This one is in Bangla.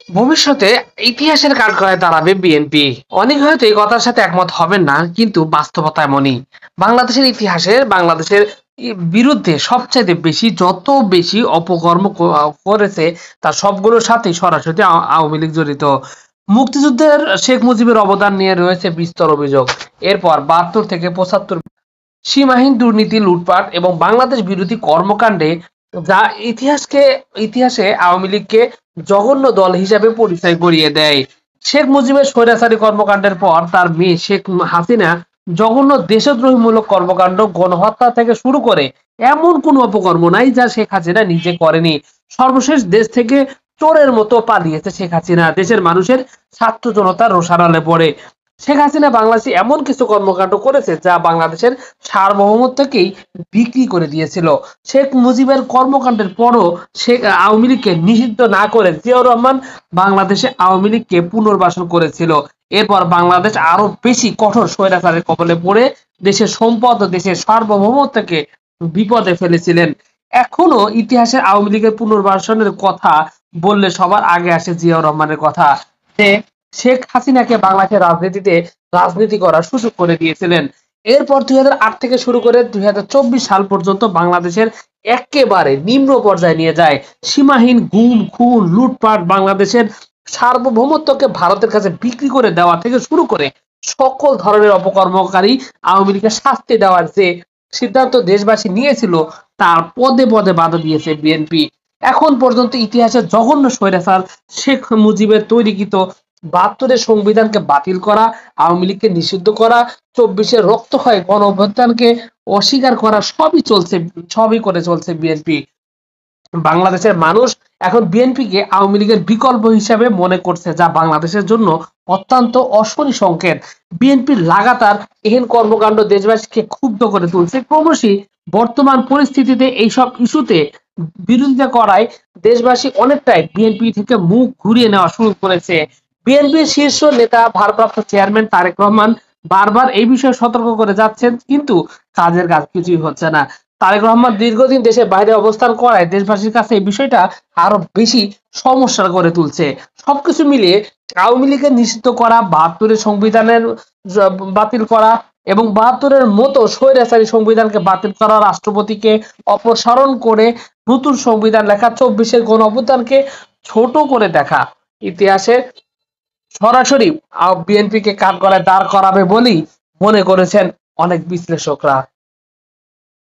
ভবিষ্যতে ইতিহাসের কাঠগড়ায় দাঁড়াবে বিএনপি। অনেকে হয়তো এই কথার সাথে একমত হবেন না, কিন্তু বাস্তবতা এমনই। বাংলাদেশের বিরুদ্ধে সবচাইতে বেশি যত বেশি অপকর্ম করেছে, তার সবগুলোর সাথেই সরাসরি আওয়ামী লীগ জড়িত। মুক্তিযুদ্ধের শেখ মুজিবের অবদান নিয়ে রয়েছে বিস্তর অভিযোগ। এরপর ৭২ থেকে ৭৫ সীমাহীন দুর্নীতি, লুটপাট এবং বাংলাদেশ বিরোধী কর্মকাণ্ডে যা ইতিহাসে আওয়ামী লীগকে জঘন্য দল হিসাবে পরিচয় করিয়ে দেয়। শেখ মুজিবের স্বৈরাচারী কর্মকাণ্ডের পর তার মেয়ে শেখ হাসিনা জঘন্য দেশদ্রোহীমূলক কর্মকাণ্ড, গণহত্যা থেকে শুরু করে এমন কোনো অপকর্ম নাই যা শেখ হাসিনা নিজে করেনি। সর্বশেষ দেশ থেকে চোরের মতো পালিয়েছে শেখ হাসিনা, দেশের মানুষের ছাত্র জনতার রোষানলে পড়ে। শেখ হাসিনা বাংলাদেশে এমন কিছু কর্মকাণ্ড করেছে যা বাংলাদেশের সার্বভৌমত্বকেই বিক্রি করে দিয়েছিল। শেখ মুজিবের কর্মকাণ্ডের পরও শেখ আওয়ামী লীগকে নিষিদ্ধ না করে জিয়াউর রহমান বাংলাদেশে আওয়ামী লীগকে পুনর্বাসন করেছিল। এরপর বাংলাদেশ আরো বেশি কঠোর স্বৈরাচারের কবলে পড়ে দেশের সম্পদ ও দেশের সার্বভৌমত্বকে বিপদে ফেলেছিলেন। এখনো ইতিহাসে আওয়ামী লীগের পুনর্বাসনের কথা বললে সবার আগে আসে জিয়াউর রহমানের কথা, যে শেখ হাসিনাকে বাংলাদেশের রাজনীতি করার সুযোগ করে দিয়েছিলেন। এরপর ২০০৮ থেকে শুরু করে ২০২৪ সাল পর্যন্ত বাংলাদেশের একেবারে নিম্ন পর্যায়ে নিয়ে যায় সীমাহীন গুম, খুন, লুটপাট, বাংলাদেশের সার্বভৌমত্বকে ভারতের কাছে বিক্রি করে দেওয়া থেকে শুরু করে সকল ধরনের অপকর্মকারী আওয়ামী লীগের শাস্তি দেওয়ার যে সিদ্ধান্ত দেশবাসী নিয়েছিল, তার পদে পদে বাধা দিয়েছে বিএনপি। এখন পর্যন্ত ইতিহাসের জঘন্য স্বৈরাচার শেখ মুজিবের তৈরিকৃত ৭২-এর সংবিধানকে বাতিল করা, আওয়ামী লীগকে নিষিদ্ধ করা, ২৪-এর রক্তক্ষয় গণ অভ্যুত্থানকে অস্বীকার করা, সবই করে চলছে বিএনপি। বাংলাদেশের মানুষ এখন বিএনপিকে আওয়ামী লীগের বিকল্প হিসাবে মনে করছে, যা বাংলাদেশের জন্য অত্যন্ত অশনি সংকেত। বিএনপির লাগাতার এহেন কর্মকাণ্ড দেশবাসীকে ক্ষুব্ধ করে তুলছে। ক্রমশই বর্তমান পরিস্থিতিতে এইসব ইস্যুতে বিরোধিতা করায় দেশবাসী অনেকটাই বিএনপি থেকে মুখ ঘুরিয়ে নেওয়া শুরু করেছে। বিএনপির শীর্ষ নেতা ভারপ্রাপ্ত চেয়ারম্যান তারেক রহমান বারবার এই বিষয়ে সতর্ক করে যাচ্ছেন, কিন্তু কাজের কাজ কিছুই হচ্ছে না। তারেক রহমান দীর্ঘদিন দেশের বাইরে অবস্থান করায় দেশবাসীর কাছে এই বিষয়টা আরো বেশি সমস্যা করে তুলছে। সবকিছু মিলিয়ে আওয়ামী লীগের নিষিদ্ধ করা, ৭২-এর সংবিধানের বাতিল করা এবং ৭২-এর মতো স্বৈরাচারী সংবিধানকে বাতিল করা, রাষ্ট্রপতিকে অপসারণ করে নতুন সংবিধান লেখা, ২৪-এর গণ অভ্যুত্থানকে ছোট করে দেখা ইতিহাসে সরাসরি বিএনপিকে কাঠগড়ায় দাঁড় করাবে বলেই মনে করেছেন অনেক বিশ্লেষকরা।